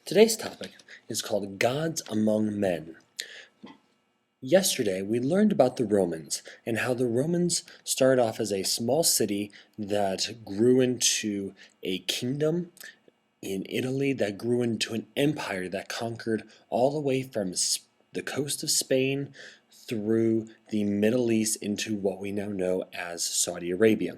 Today's topic is called Gods Among Men. Yesterday, we learned about the Romans and how the Romans started off as a small city that grew into a kingdom in Italy that grew into an empire that conquered all the way from the coast of Spain through the Middle East into what we now know as Saudi Arabia.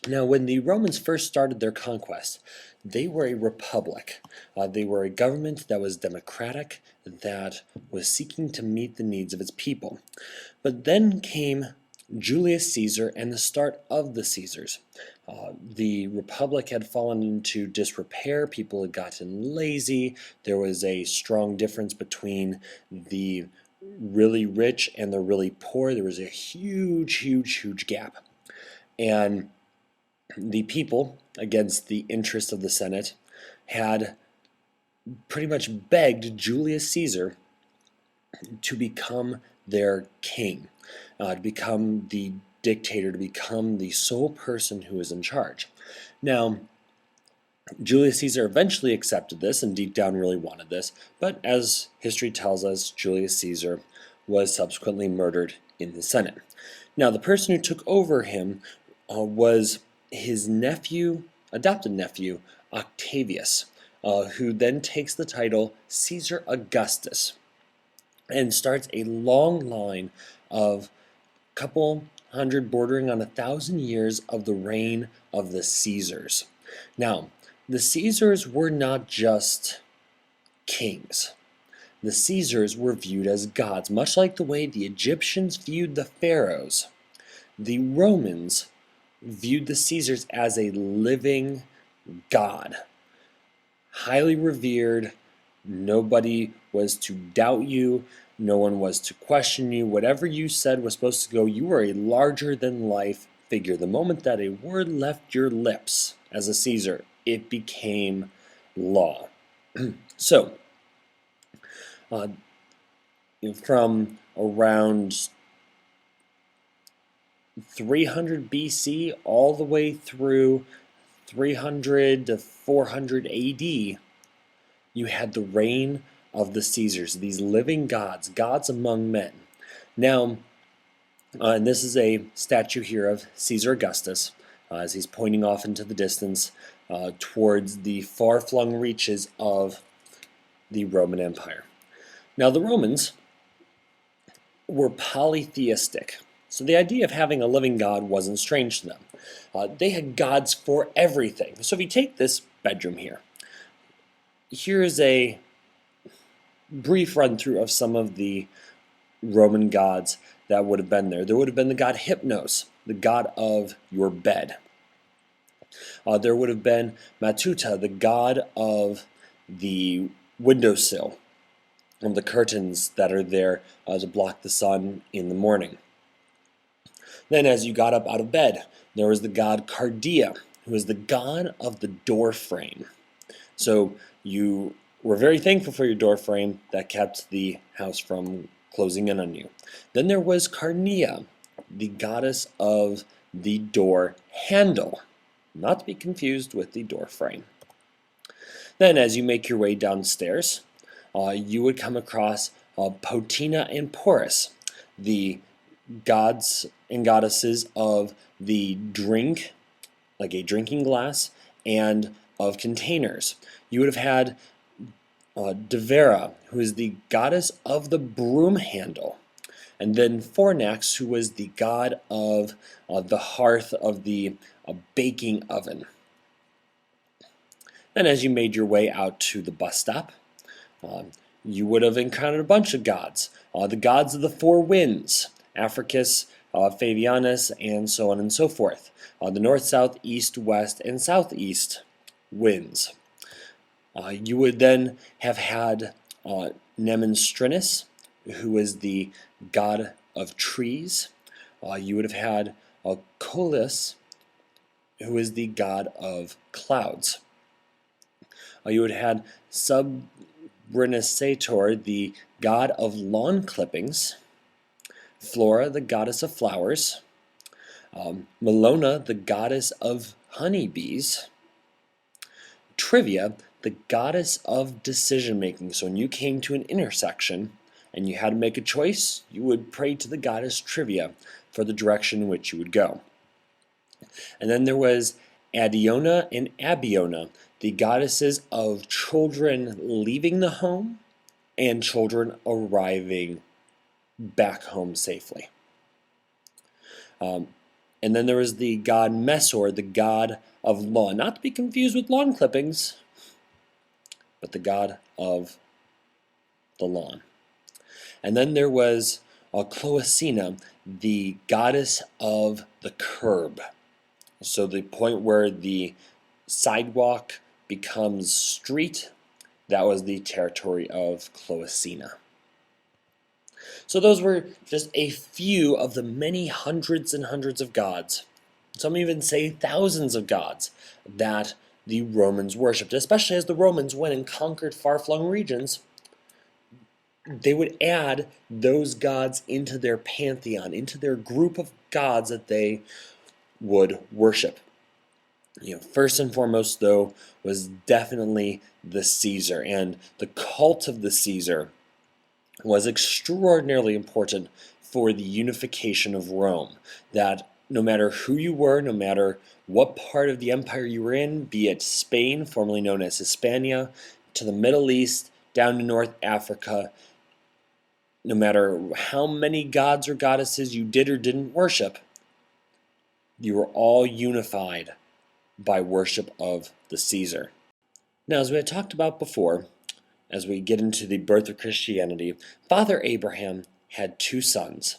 Now, when the Romans first started their conquest, they were a republic. They were a government that was democratic, that was seeking to meet the needs of its people. But then came Julius Caesar and the start of the Caesars. The republic had fallen into disrepair, people had gotten lazy, there was a strong difference between the really rich and the really poor. There was a huge gap. And the people, against the interest of the Senate, had pretty much begged Julius Caesar to become their king, to become the dictator, to become the sole person who is in charge. Now, Julius Caesar eventually accepted this and deep down really wanted this, but as history tells us, Julius Caesar was subsequently murdered in the Senate. Now, the person who took over him was his nephew, adopted nephew, Octavius, who then takes the title Caesar Augustus and starts a long line of couple hundred, bordering on 1,000 years of the reign of the Caesars. Now, the Caesars were not just kings. The Caesars were viewed as gods, much like the way the Egyptians viewed the pharaohs. The Romans viewed the Caesars as a living god, highly revered. Nobody was to doubt you, no one was to question you. Whatever you said was supposed to go. You were a larger than life figure. The moment that a word left your lips as a Caesar, it became law. So, from around 300 BC all the way through 300 to 400 AD, you had the reign of the Caesars, these living gods, gods among men. Now, and this is a statue here of Caesar Augustus as he's pointing off into the distance towards the far-flung reaches of the Roman Empire. Now, the Romans were polytheistic. So the idea of having a living God wasn't strange to them. They had gods for everything. So if you take this bedroom here, here's a brief run-through of some of the Roman gods that would have been there. There would have been the god Hypnos, the god of your bed. There would have been Matuta, the god of the windowsill, and the curtains that are there to block the sun in the morning. Then as you got up out of bed, there was the god Cardia, who was the god of the door frame. So you were very thankful for your door frame that kept the house from closing in on you. Then there was Carnea, the goddess of the door handle, not to be confused with the door frame. Then as you make your way downstairs, you would come across Potina and Porus, the gods and goddesses of the drink, like a drinking glass, and of containers. You would have had Devera, who is the goddess of the broom handle, and then Fornax, who was the god of the hearth, of the baking oven. Then as you made your way out to the bus stop, you would have encountered a bunch of gods. The gods of the four winds, Africus, Fabianus, and so on and so forth. The north, south, east, west, and southeast winds. You would then have had Nemenstrinus, who is the god of trees. You would have had Coelus, who is the god of clouds. You would have had Subrinisator, the god of lawn clippings. Flora, the goddess of flowers. Melona, the goddess of honeybees. Trivia, the goddess of decision making. So when you came to an intersection and you had to make a choice, you would pray to the goddess Trivia for the direction in which you would go. And then there was Adiona and Abiona, the goddesses of children leaving the home and children arriving back home safely. And then there was the god Mesor, the god of law, not to be confused with lawn clippings, but the god of the lawn. And then there was Cloacina, the goddess of the curb. So the point where the sidewalk becomes street, that was the territory of Cloacina. So those were just a few of the many hundreds and hundreds of gods, some even say thousands of gods, that the Romans worshipped. Especially as the Romans went and conquered far-flung regions, they would add those gods into their pantheon, into their group of gods that they would worship. First and foremost, though, was definitely the Caesar, and the cult of the Caesar was extraordinarily important for the unification of Rome. That no matter who you were, no matter what part of the empire you were in, be it Spain, formerly known as Hispania, to the Middle East, down to North Africa, no matter how many gods or goddesses you did or didn't worship, you were all unified by worship of the Caesar. Now, as we had talked about before, as we get into the birth of Christianity, Father Abraham had two sons.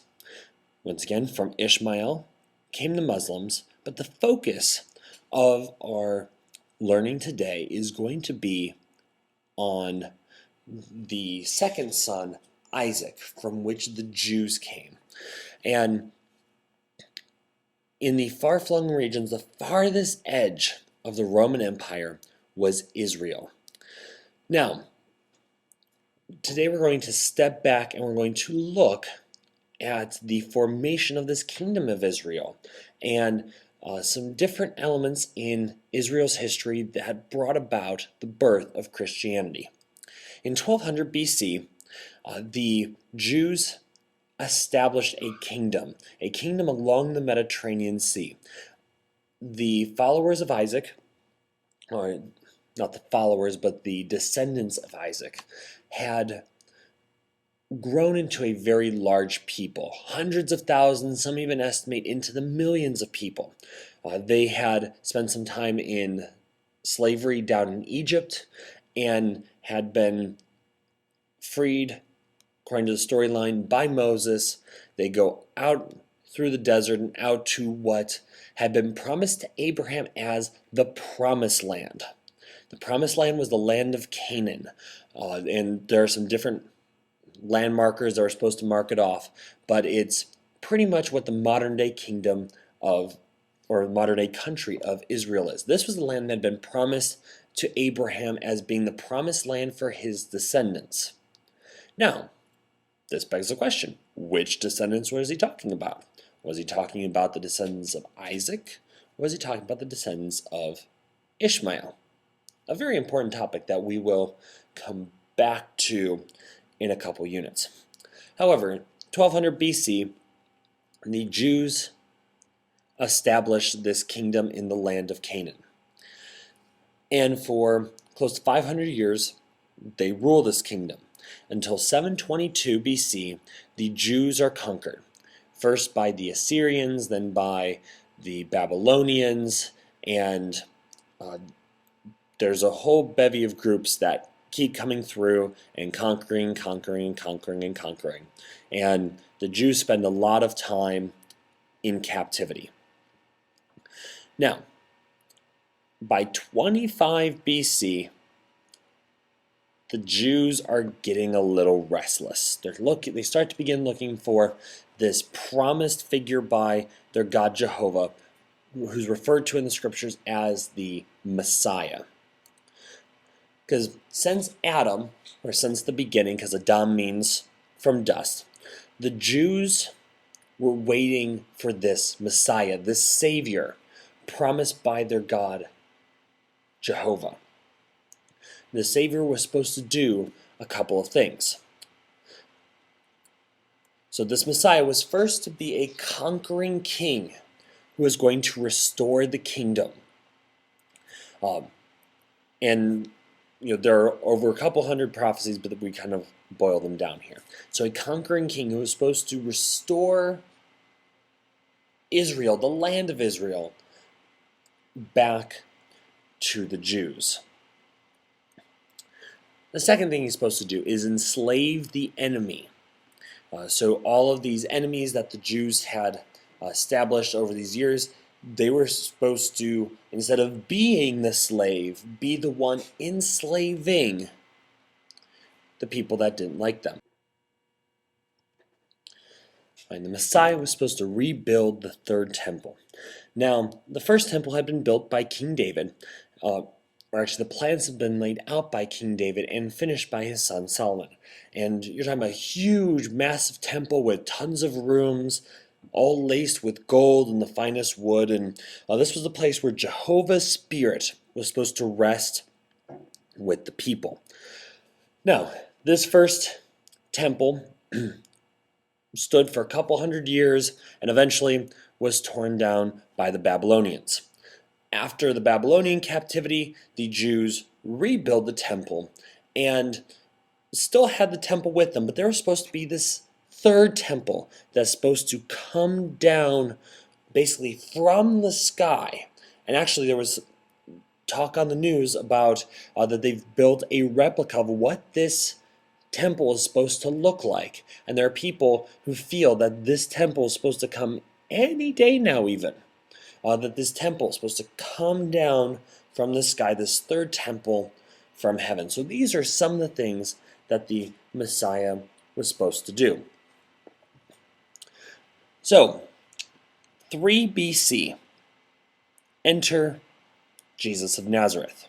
Once again, from Ishmael came the Muslims, but the focus of our learning today is going to be on the second son, Isaac, from which the Jews came. And in the far-flung regions, the farthest edge of the Roman Empire was Israel. Now, today we're going to step back and we're going to look at the formation of this kingdom of Israel and some different elements in Israel's history that brought about the birth of Christianity. In 1200 BC, the Jews established a kingdom along the Mediterranean Sea. The followers of Isaac, or not the followers, but the descendants of Isaac, had grown into a very large people, hundreds of thousands, some even estimate into the millions of people. They had spent some time in slavery down in Egypt and had been freed, according to the storyline, by Moses. They go out through the desert and out to what had been promised to Abraham as the Promised Land. The Promised Land was the land of Canaan, and there are some different landmarkers that are supposed to mark it off, but it's pretty much what the modern-day kingdom of, or modern-day country of Israel is. This was the land that had been promised to Abraham as being the promised land for his descendants. Now, this begs the question, which descendants was he talking about? Was he talking about the descendants of Isaac, or was he talking about the descendants of Ishmael? A very important topic that we will come back to in a couple units. However, 1200 BC, the Jews established this kingdom in the land of Canaan. And for close to 500 years, they rule this kingdom. Until 722 BC, the Jews are conquered. First by the Assyrians, then by the Babylonians, and there's a whole bevy of groups that keep coming through and conquering. And the Jews spend a lot of time in captivity. Now, by 25 BC, the Jews are getting a little restless. They start to begin looking for this promised figure by their God Jehovah, who's referred to in the scriptures as the Messiah. Because since Adam, or since the beginning, because Adam means from dust, the Jews were waiting for this Messiah, this Savior, promised by their God Jehovah. The Savior was supposed to do a couple of things. So this Messiah was first to be a conquering king who was going to restore the kingdom. And there are over a couple hundred prophecies, but we kind of boil them down here. So a conquering king who was supposed to restore Israel, the land of Israel, back to the Jews. The second thing he's supposed to do is enslave the enemy. So all of these enemies that the Jews had established over these years, they were supposed to, instead of being the slave, be the one enslaving the people that didn't like them. And the Messiah was supposed to rebuild the third temple. Now, the first temple had been built by King David, or actually the plans had been laid out by King David and finished by his son Solomon. And you're talking about a huge, massive temple with tons of rooms, all laced with gold and the finest wood. And this was the place where Jehovah's Spirit was supposed to rest with the people. Now, this first temple stood for a couple hundred years and eventually was torn down by the Babylonians. After the Babylonian captivity, the Jews rebuilt the temple and still had the temple with them, but there was supposed to be this third temple that's supposed to come down basically from the sky. And actually there was talk on the news about that they've built a replica of what this temple is supposed to look like. And there are people who feel that this temple is supposed to come any day now even. That this temple is supposed to come down from the sky, this third temple from heaven. So these are some of the things that the Messiah was supposed to do. So, 3 BC, enter Jesus of Nazareth.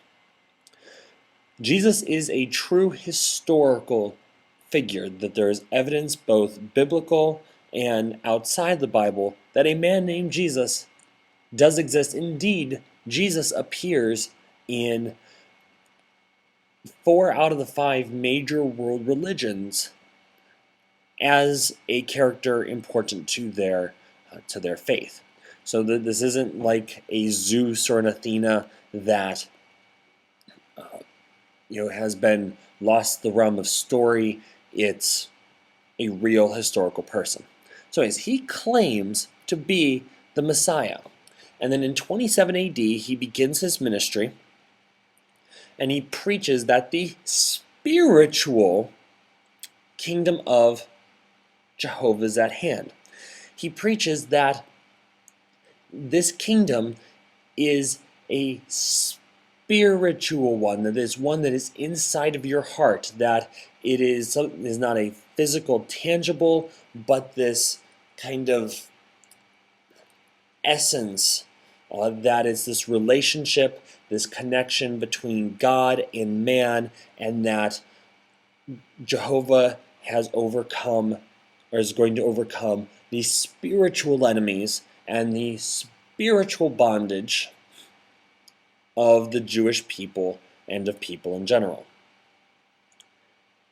Jesus is a true historical figure, that there is evidence both biblical and outside the Bible that a man named Jesus does exist. Indeed, Jesus appears in 4 out of the 5 major world religions as a character important to their faith. So this isn't like a Zeus or an Athena that has been lost the realm of story. It's a real historical person. So anyways, he claims to be the Messiah. And then in 27 AD, he begins his ministry, and he preaches that the spiritual kingdom of Jehovah is at hand. He preaches that this kingdom is a spiritual one, that is one that is inside of your heart, that it is not a physical, tangible, but this kind of essence that is this relationship, this connection between God and man, and that Jehovah has overcome, or is going to overcome, the spiritual enemies and the spiritual bondage of the Jewish people and of people in general.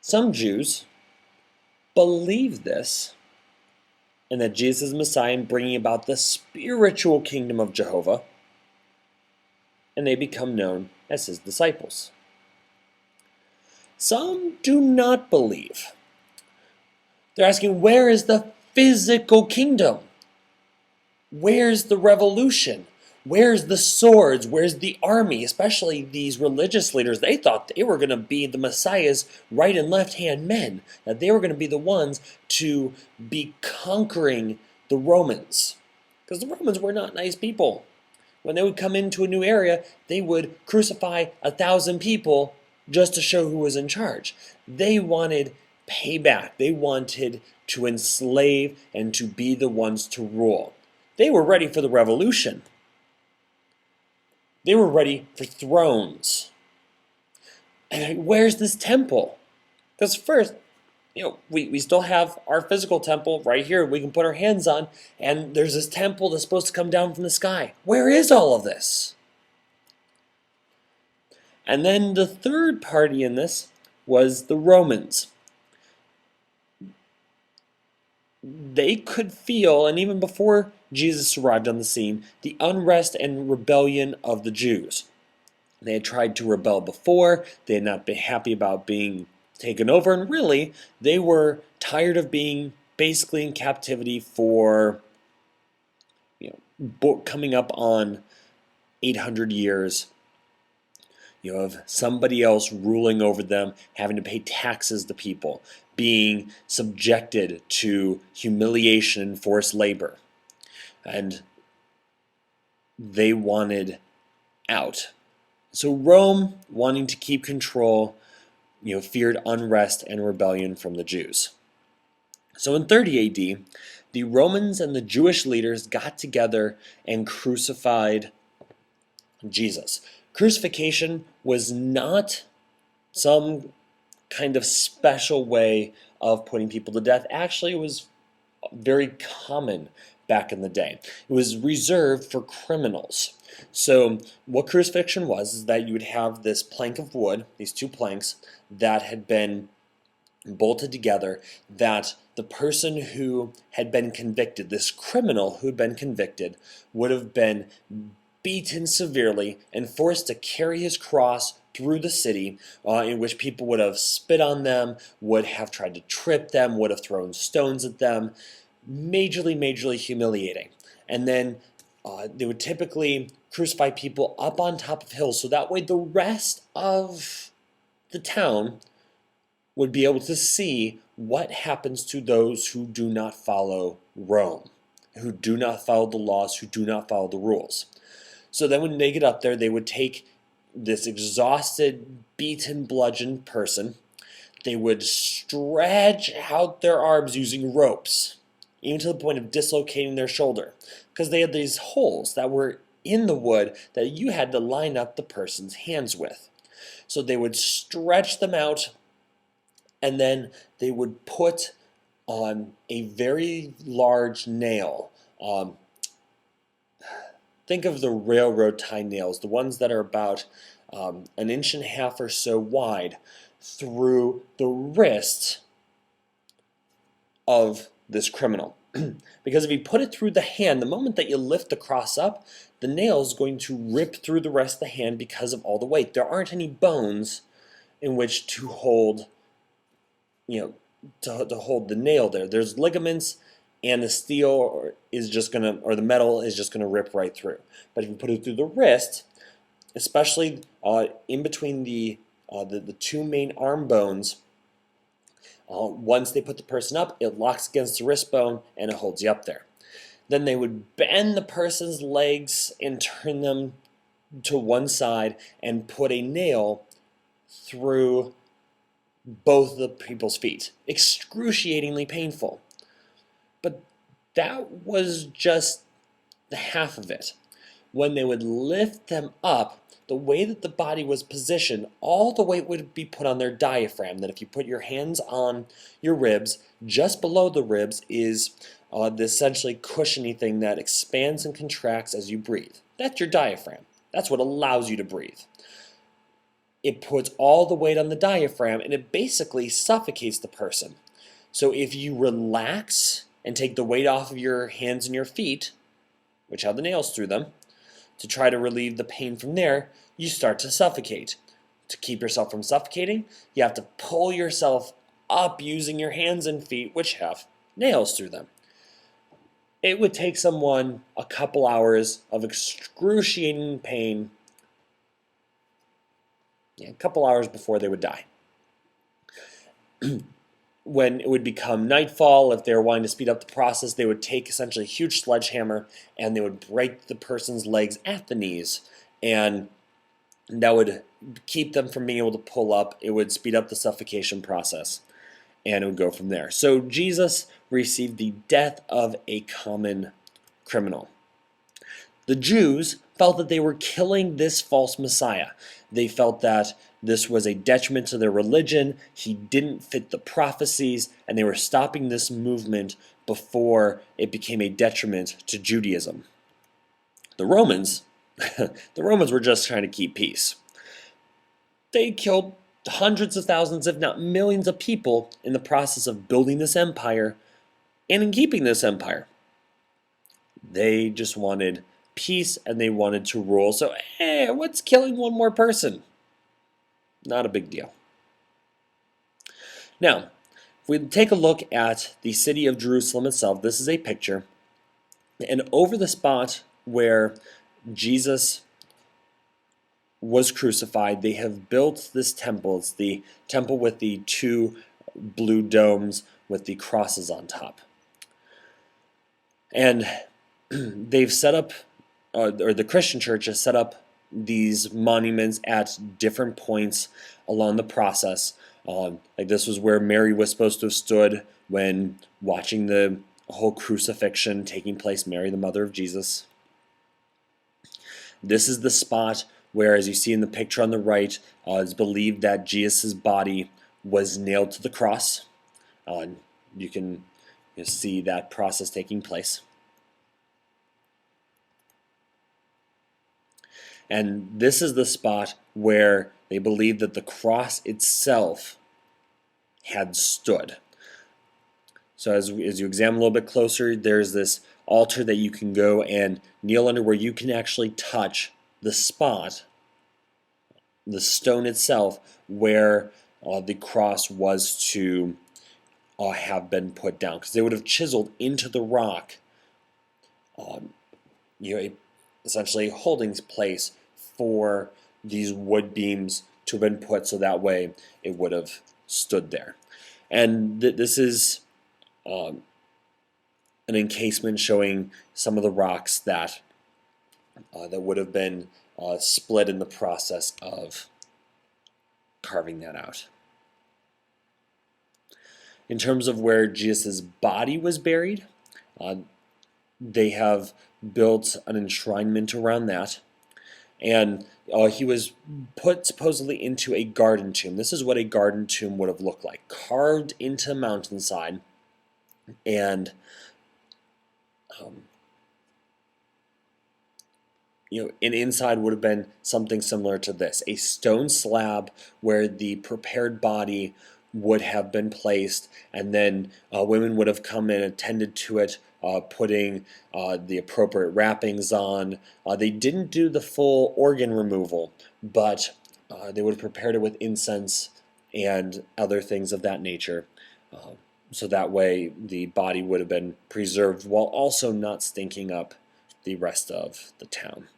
Some Jews believe this, and that Jesus is Messiah and bringing about the spiritual kingdom of Jehovah, and they become known as his disciples. Some do not believe. They're asking, where is the physical kingdom? Where's the revolution? Where's the swords? Where's the army? Especially these religious leaders, they thought they were going to be the Messiah's right and left hand men, that they were going to be the ones to be conquering the Romans. Because the Romans were not nice people. When they would come into a new area, they would crucify 1,000 people just to show who was in charge. They wanted payback. They wanted to enslave and to be the ones to rule. They were ready for the revolution. They were ready for thrones. And where's this temple? Because first, we still have our physical temple right here we can put our hands on, and there's this temple that's supposed to come down from the sky. Where is all of this? And then the third party in this was the Romans. They could feel, and even before Jesus arrived on the scene, the unrest and rebellion of the Jews. They had tried to rebel before, they had not been happy about being taken over, and really, they were tired of being basically in captivity for, coming up on 800 years, of somebody else ruling over them, having to pay taxes to people, being subjected to humiliation and forced labor. And they wanted out. So Rome, wanting to keep control, feared unrest and rebellion from the Jews. So in 30 AD, the Romans and the Jewish leaders got together and crucified Jesus. Crucifixion was not some kind of special way of putting people to death. Actually, it was very common back in the day. It was reserved for criminals. So what crucifixion was is that you would have this plank of wood, these two planks, that had been bolted together, that the person who had been convicted, this criminal who had been convicted, would have been beaten severely and forced to carry his cross through the city, in which people would have spit on them, would have tried to trip them, would have thrown stones at them. Majorly humiliating. And then they would typically crucify people up on top of hills, so that way the rest of the town would be able to see what happens to those who do not follow Rome, who do not follow the laws, who do not follow the rules. So then when they get up there, they would take this exhausted, beaten, bludgeoned person. They would stretch out their arms using ropes, even to the point of dislocating their shoulder, because they had these holes that were in the wood that you had to line up the person's hands with. So they would stretch them out, and then they would put on a very large nail. Think of the railroad tie nails, the ones that are about an inch and a half or so wide, through the wrist of this criminal. Because if you put it through the hand, the moment that you lift the cross up, the nail is going to rip through the rest of the hand because of all the weight. There aren't any bones in which to hold, to hold the nail there. There's ligaments, and the steel is just gonna, or the metal is just gonna rip right through. But if you put it through the wrist, especially in between the two main arm bones, once they put the person up, it locks against the wrist bone and it holds you up there. Then they would bend the person's legs and turn them to one side and put a nail through both the people's feet. Excruciatingly painful. But that was just the half of it. When they would lift them up, the way that the body was positioned, all the weight would be put on their diaphragm. That if you put your hands on your ribs, just below the ribs is the essentially cushiony thing that expands and contracts as you breathe. That's your diaphragm. That's what allows you to breathe. It puts all the weight on the diaphragm, and it basically suffocates the person. So if you relax and take the weight off of your hands and your feet, which have the nails through them, to try to relieve the pain from there, you start to suffocate. To keep yourself from suffocating, you have to pull yourself up using your hands and feet, which have nails through them. It would take someone a couple hours of excruciating pain, a couple hours before they would die. When it would become nightfall, if they were wanting to speed up the process, they would take essentially a huge sledgehammer and they would break the person's legs at the knees, and that would keep them from being able to pull up. It would speed up the suffocation process, and it would go from there. So Jesus received the death of a common criminal. The Jews felt that they were killing this false Messiah. They felt that this was a detriment to their religion, he didn't fit the prophecies, and they were stopping this movement before it became a detriment to Judaism. The Romans, the Romans were just trying to keep peace. They killed hundreds of thousands, if not millions of people in the process of building this empire and in keeping this empire. They just wanted peace and they wanted to rule. So, what's killing one more person? Not a big deal. Now, if we take a look at the city of Jerusalem itself, this is a picture. And over the spot where Jesus was crucified, they have built this temple. It's the temple with the two blue domes with the crosses on top. And they've set up, or the Christian church has set up these monuments at different points along the process. Like this was where Mary was supposed to have stood when watching the whole crucifixion taking place, Mary, the mother of Jesus. This is the spot where, as you see in the picture on the right, it's believed that Jesus' body was nailed to the cross. You can see that process taking place. And this is the spot where they believe that the cross itself had stood. So as you examine a little bit closer, there's this altar that you can go and kneel under where you can actually touch the spot, the stone itself, where the cross was to have been put down. Because they would have chiseled into the rock, essentially a holding place for these wood beams to have been put, so that way it would have stood there. And this is an encasement showing some of the rocks that would have been split in the process of carving that out. In terms of where Jesus' body was buried, they have built an enshrinement around that. And he was put supposedly into a garden tomb. This is what a garden tomb would have looked like, carved into a mountainside. And and inside would have been something similar to this, a stone slab where the prepared body would have been placed, and then women would have come and attended to it, putting the appropriate wrappings on. They didn't do the full organ removal, but they would have prepared it with incense and other things of that nature. So that way the body would have been preserved while also not stinking up the rest of the town.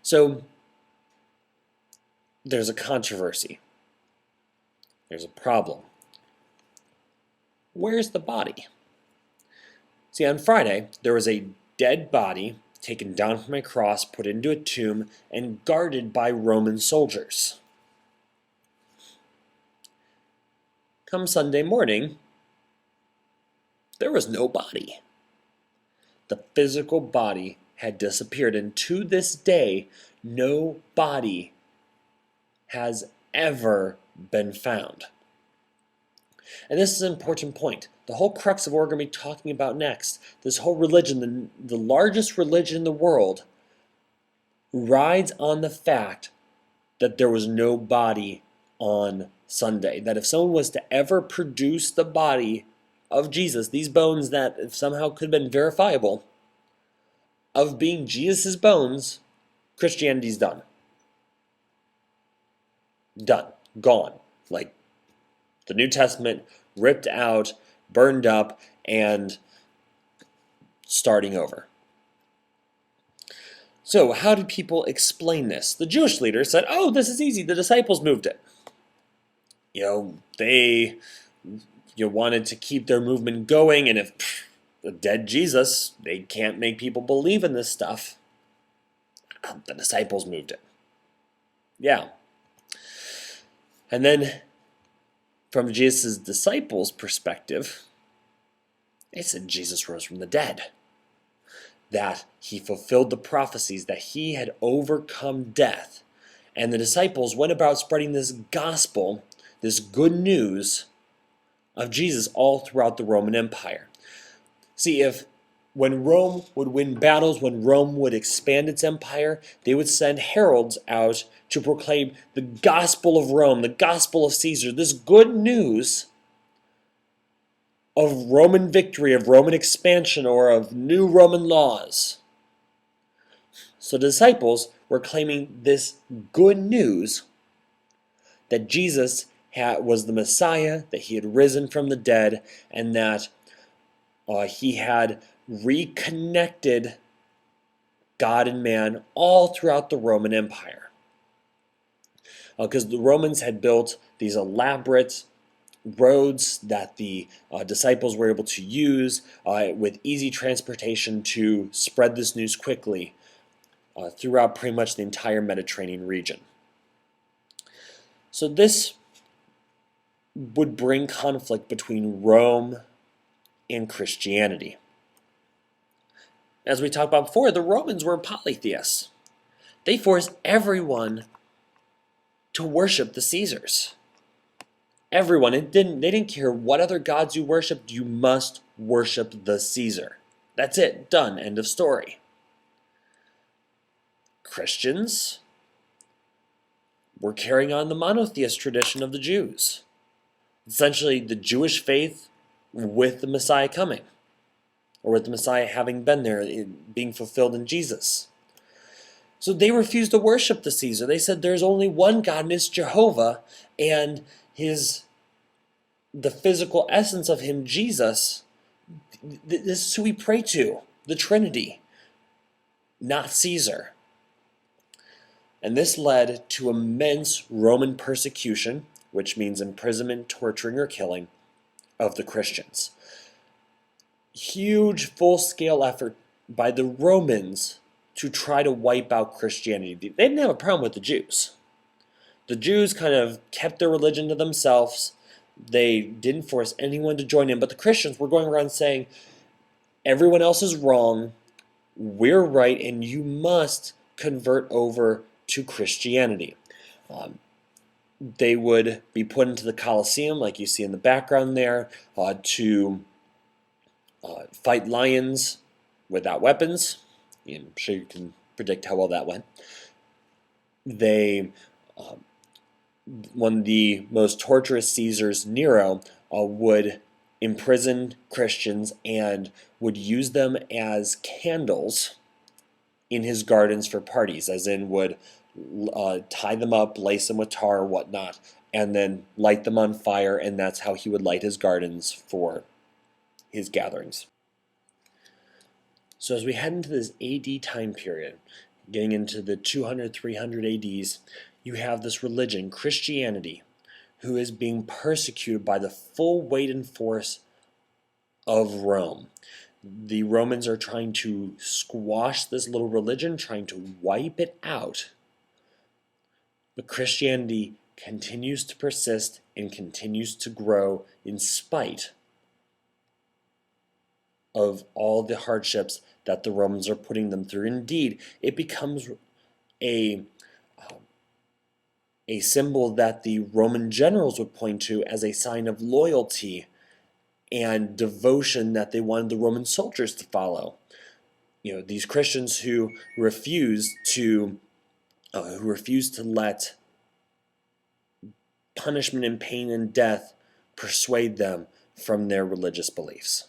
So there's a controversy. There's a problem. Where's the body? See, on Friday, there was a dead body taken down from a cross, put into a tomb, and guarded by Roman soldiers. Come Sunday morning, there was no body. The physical body had disappeared, and to this day, no body has ever been found. And this is an important point. The whole crux of what we're going to be talking about next, this whole religion, the largest religion in the world, rides on the fact that there was no body on Sunday. That if someone was to ever produce the body of Jesus, these bones that if somehow could have been verifiable, of being Jesus' bones, Christianity's done. Done. Gone. Like the New Testament, ripped out, burned up, and starting over. So how did people explain this? The Jewish leaders said, oh, this is easy. The disciples moved it. They wanted to keep their movement going, and if the dead Jesus, they can't make people believe in this stuff. The disciples moved it. Yeah. And then, from Jesus' disciples' perspective, they said Jesus rose from the dead. That he fulfilled the prophecies, that he had overcome death. And the disciples went about spreading this gospel, this good news of Jesus all throughout the Roman Empire. See, if When Rome would win battles, when Rome would expand its empire, they would send heralds out to proclaim the gospel of Rome, the gospel of Caesar, this good news of Roman victory, of Roman expansion, or of new Roman laws. So the disciples were claiming this good news that Jesus was the Messiah, that he had risen from the dead, and that he had reconnected God and man all throughout the Roman Empire. Because the Romans had built these elaborate roads that the disciples were able to use with easy transportation to spread this news quickly throughout pretty much the entire Mediterranean region. So this would bring conflict between Rome and Christianity. As we talked about before, the Romans were polytheists. They forced everyone to worship the Caesars. Everyone. They didn't care what other gods you worshipped, you must worship the Caesar. That's it. Done. End of story. Christians were carrying on the monotheist tradition of the Jews. Essentially, the Jewish faith with the Messiah coming, or with the Messiah having been there, being fulfilled in Jesus. So they refused to worship the Caesar. They said there's only one God, and it's Jehovah, and the physical essence of him, Jesus, this is who we pray to, the Trinity, not Caesar. And this led to immense Roman persecution, which means imprisonment, torturing, or killing of the Christians. Huge full-scale effort by the Romans to try to wipe out Christianity. They didn't have a problem with the Jews. The Jews kind of kept their religion to themselves. They didn't force anyone to join in, but the Christians were going around saying, everyone else is wrong, we're right, and you must convert over to Christianity. They would be put into the Colosseum, like you see in the background there, to fight lions without weapons. I'm sure you can predict how well that went. One of the most torturous Caesars, Nero, would imprison Christians and would use them as candles in his gardens for parties, as in would tie them up, lace them with tar or whatnot, and then light them on fire, and that's how he would light his gardens for his gatherings. So as we head into this AD time period, getting into the 200, 300 ADs, you have this religion, Christianity, who is being persecuted by the full weight and force of Rome. The Romans are trying to squash this little religion, trying to wipe it out. But Christianity continues to persist and continues to grow in spite of all the hardships that the Romans are putting them through. Indeed, it becomes a symbol that the Roman generals would point to as a sign of loyalty and devotion that they wanted the Roman soldiers to follow. These Christians who refused to let punishment and pain and death persuade them from their religious beliefs.